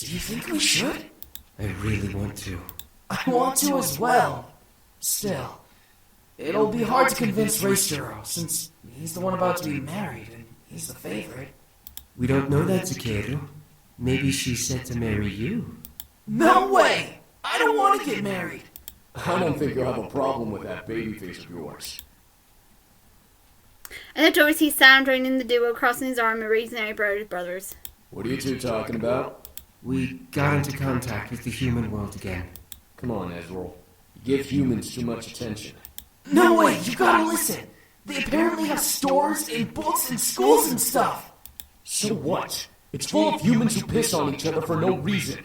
Do you think we should? I really want to. I want to as well. Still, it'll be hard to convince Reassurance, since he's the one about to be married, and he's the favorite. We don't know that, Takeru. Maybe she's set to marry you. No way! I don't want to get married. I don't think you'll have a problem with that baby face of yours. And the door sees Sam joining the duo, crossing his arm and raising an eyebrow at his brothers. What are you two talking about? We got into contact with the human world again. Come on, Ezreal. You give humans too much attention. No way, you gotta listen. They apparently have stores and books and schools and stuff. So what? It's full of humans who piss on each other for no reason.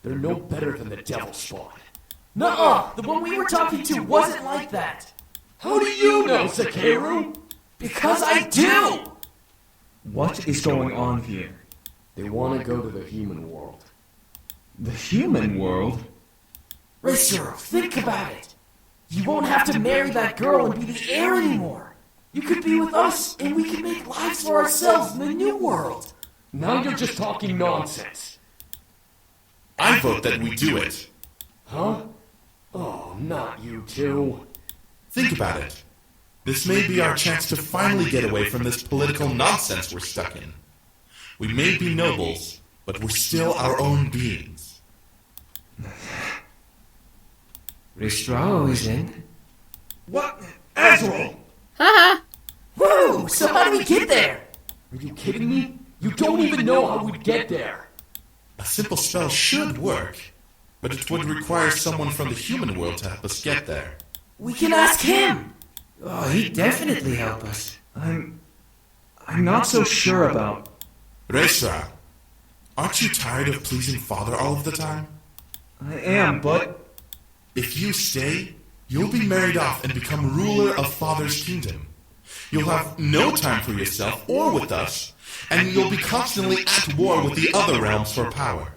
They're no better than the devil spawn. Nuh-uh, the one we were talking to wasn't like that. How do you know, Takeru? Because I do! What is going on here? They want to go to the human world. The human world? Reassurance, think about it. You won't have to marry that girl and be the heir anymore. You could be with us, and we could make lives for ourselves in the new world. Now you're just talking nonsense. I vote that we do it. Huh? Oh, not you two. Think about it. This may be our chance to finally get away from this political nonsense we're stuck in. We may be nobles, but we're still our own beings. Restrao is in. What? Ezreal! Haha! Woo! So how do we get there? Are you kidding me? You don't even know how we'd get there. A simple spell should work, but it would require someone from the human world to help us get there. We can ask him. Oh, he'd definitely help us. I'm not so sure about... Reisra, aren't you tired of pleasing Father all of the time? I am, but... If you stay, you'll be married off and become ruler of Father's kingdom. You'll have no time for yourself or with us, and you'll be constantly at war with the other realms for power.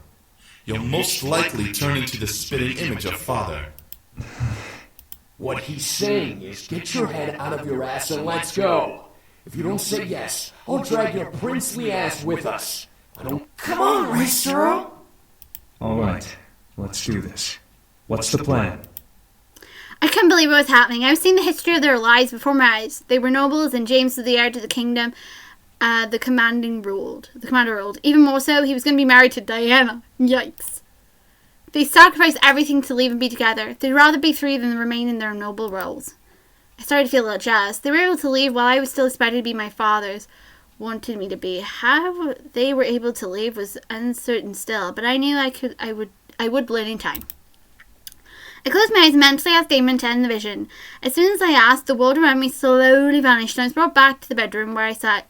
You'll most likely turn into the spitting image of Father. What he's saying is, get your head out of your ass and let's go. If you don't say yes, I'll drag your princely ass with us. I don't... Come on, Reassurance. Alright, let's do this. What's the plan? I couldn't believe what was happening. I was seeing the history of their lives before my eyes. They were nobles, and James was the heir to the kingdom. The commander ruled. Even more so, he was going to be married to Diana. Yikes. They sacrificed everything to leave and be together. They'd rather be free than remain in their noble roles. I started to feel a little jealous. They were able to leave while I was still expected to be my father's wanted me to be. How they were able to leave was uncertain still, but I knew I would learn in time. I closed my eyes and mentally asked Damon to end the vision. As soon as I asked, the world around me slowly vanished, and I was brought back to the bedroom where I sat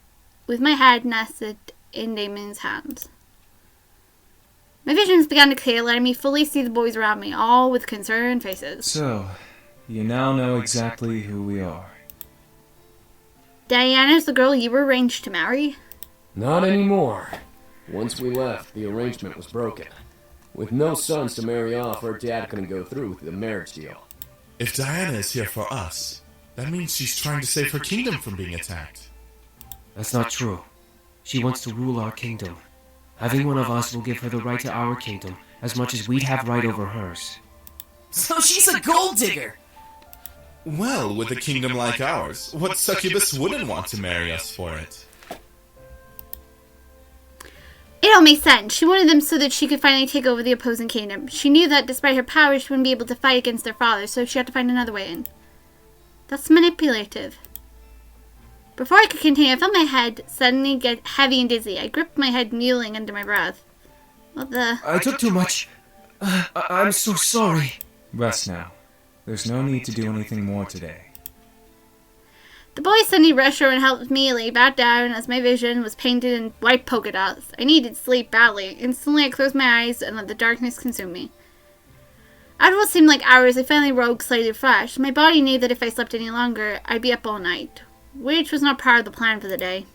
with my head nested in Damon's hands. My visions began to clear, letting me fully see the boys around me, all with concerned faces. So, you now know exactly who we are. Diana's the girl you were arranged to marry? Not anymore. Once we left, the arrangement was broken. With no sons to marry off, her dad couldn't go through with the marriage deal. If Diana is here for us, that means she's trying to save her kingdom from being attacked. That's not true. She wants to rule our kingdom. Having one of us will give her the right to our kingdom, as much as we'd have right over hers. So she's a gold digger. Well, with a kingdom like ours, what succubus wouldn't want to marry us for it? It all makes sense. She wanted them so that she could finally take over the opposing kingdom. She knew that despite her power, she wouldn't be able to fight against their father, so she had to find another way in. That's manipulative. Before I could continue, I felt my head suddenly get heavy and dizzy. I gripped my head, kneeling under my breath. What the... I took too much. I'm so sorry. Rest now. There's no need to do anything more today. The boys suddenly rushed over and helped me lay back down as my vision was painted in white polka dots. I needed sleep badly. Instantly, I closed my eyes and let the darkness consume me. After what seemed like hours, I finally woke slightly refreshed. My body knew that if I slept any longer, I'd be up all night, which was not part of the plan for the day.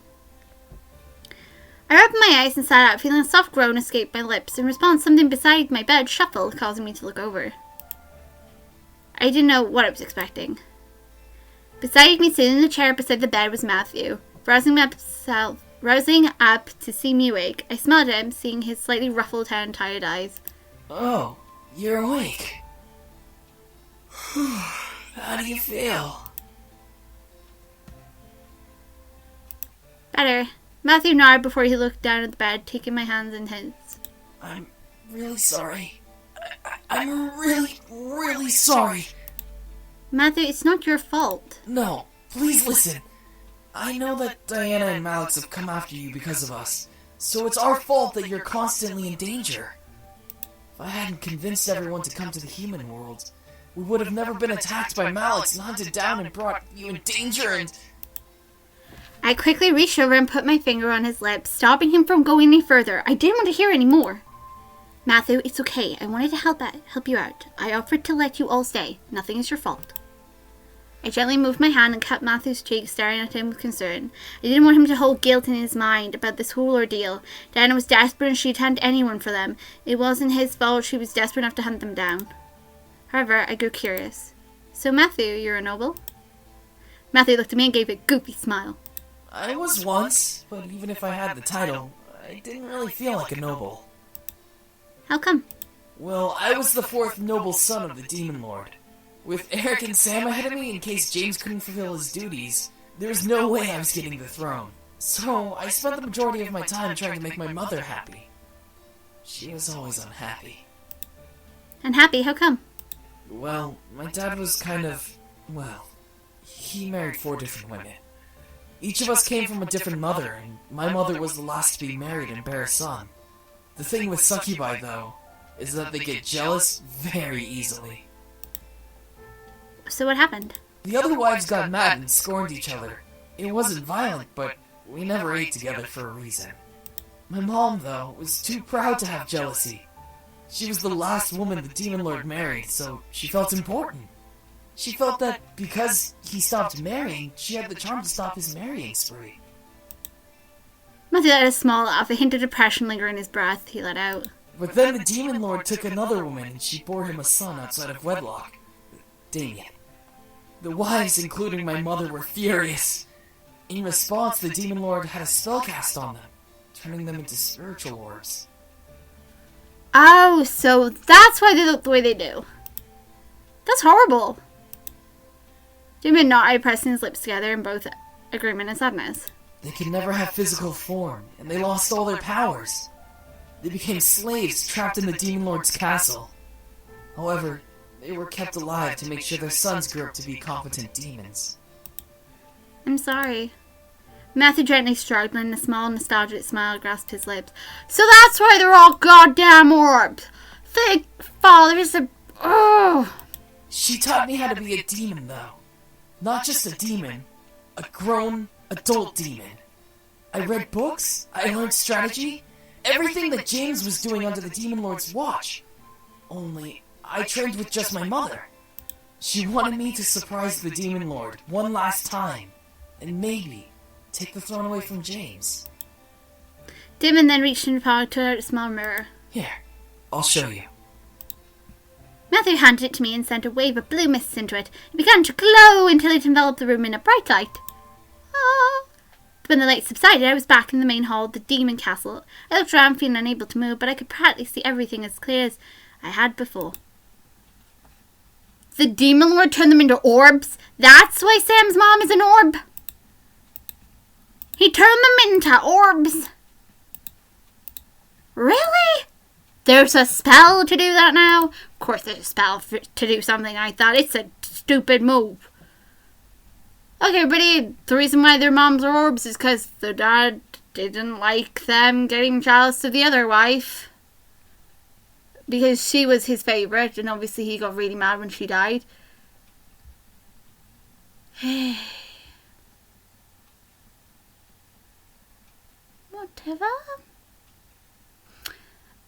I opened my eyes and sat up, feeling a soft groan escape my lips. In response, something beside my bed shuffled, causing me to look over. I didn't know what I was expecting. Beside me, sitting in the chair beside the bed, was Matthew, rousing Rousing up to see me awake, I smiled at him, seeing his slightly ruffled hair and tired eyes. Oh, you're awake. How do you feel? Better. Matthew nodded before he looked down at the bed, taking my hands in his. I'm really sorry. I'm really sorry. Matthew, it's not your fault. No, please listen. I know that Diana and Malix have come after you because of us, so it's our fault that you're constantly in danger. If I hadn't convinced everyone to come to the human world, we would have never been attacked by Malix and hunted down and brought you in danger and... I quickly reached over and put my finger on his lips, stopping him from going any further. I didn't want to hear any more. Matthew, it's okay. I wanted to help you out. I offered to let you all stay. Nothing is your fault. I gently moved my hand and cut Matthew's cheek, staring at him with concern. I didn't want him to hold guilt in his mind about this whole ordeal. Diana was desperate and she'd hunt anyone for them. It wasn't his fault she was desperate enough to hunt them down. However, I grew curious. So Matthew, you're a noble? Matthew looked at me and gave a goofy smile. I was once, but even if I had the title, I didn't really feel like a noble. How come? Well, I was the fourth noble son of the Demon Lord. With Eric and Sam ahead of me in case James couldn't fulfill his duties, there was no way I was getting the throne. So, I spent the majority of my time trying to make my mother happy. She was always unhappy. Unhappy? How come? Well, my dad was he married 4 different women. Each of us came from a different mother, and my mother was the last to be married and bear a son. The thing with succubi, though, is that they get jealous very easily. So what happened? The other wives got mad and scorned each other. It wasn't violent, but we never ate together for a reason. My mom, though, was too proud to have jealousy. She was the last woman the Demon Lord married, so she felt important. She felt that because he stopped marrying, she had the charm to stop his marrying spree. Matthew let a small laugh, a hint of depression lingering in his breath. He let out. But then the Demon Lord took another woman and she bore him a son outside of wedlock. Damien. The wives, including my mother, were furious. In response, the Demon Lord had a spell cast on them, turning them into spiritual orbs. Oh, so that's why they look the way they do. That's horrible. Damien nodded, pressing his lips together in both agreement and sadness. They could never have physical form, and they lost all their powers. They became slaves trapped in the Demon Lord's castle. However, they were kept alive to make sure their sons grew up to be competent demons. I'm sorry. Matthew gently shrugged, and a small nostalgic smile grasped his lips. So that's why they're all goddamn orbs. Thank fathers of... Oh. She taught me how to be a demon, though. Not just a demon. A grown, adult demon. I read books, I learned strategy, everything that James was doing under the Demon Lord's watch. Only, I trained with just my mother. She wanted me to surprise the Demon Lord one last time, and maybe take the throne away from James. Damon then reached in his pocket to a small mirror. Here, I'll show you. Matthew handed it to me and sent a wave of blue mist into it. It began to glow until it enveloped the room in a bright light. Ah. When the light subsided, I was back in the main hall of the demon castle. I looked around, feeling unable to move, but I could practically see everything as clear as I had before. The Demon Lord turned them into orbs? That's why Sam's mom is an orb? He turned them into orbs? Really? There's a spell to do that now? Of course there's a spell to do something like that. It's a stupid move. Okay, but the reason why their moms are orbs is because their dad didn't like them getting jealous of the other wife. Because she was his favourite, and obviously he got really mad when she died. Whatever.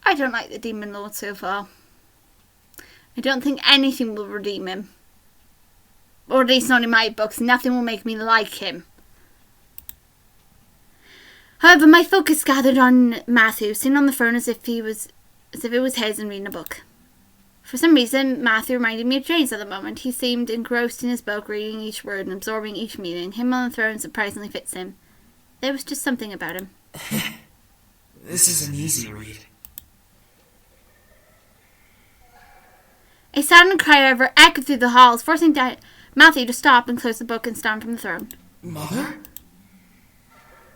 I don't like the Demon Lord so far. I don't think anything will redeem him. Or at least not in my books. Nothing will make me like him. However, my focus gathered on Matthew, sitting on the throne as if it was his and reading a book. For some reason, Matthew reminded me of James at the moment. He seemed engrossed in his book, reading each word and absorbing each meaning. Him on the throne surprisingly fits him. There was just something about him. This is an easy read. A sudden cry, however, echoed through the halls, forcing Matthew to stop and close the book and stand from the throne. Mother?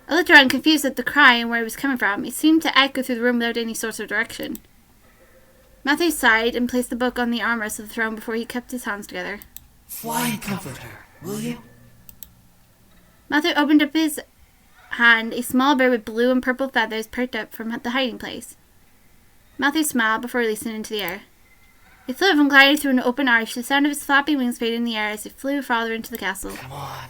I looked around, confused at the cry and where it was coming from. It seemed to echo through the room without any source of direction. Matthew sighed and placed the book on the armrest of the throne before he kept his hands together. Fly and comfort her, will you? Matthew opened up his hand. A small bird with blue and purple feathers perked up from the hiding place. Matthew smiled before releasing it into the air. It flew up and glided through an open arch. The sound of its flapping wings faded in the air as it flew farther into the castle. Come on.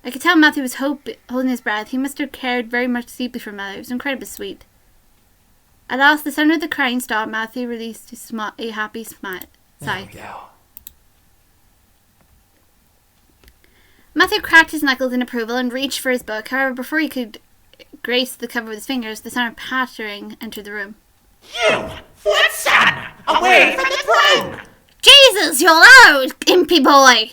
I could tell Matthew was holding his breath. He must have cared very much deeply for Mother. It was incredibly sweet. At last, the sound of the crying stopped. Matthew released a happy sigh. There we go. Matthew cracked his knuckles in approval and reached for his book. However, before he could grace the cover with his fingers, the sound of pattering entered the room. You, what son? Away from the throne! Jesus, you're loud, impy boy!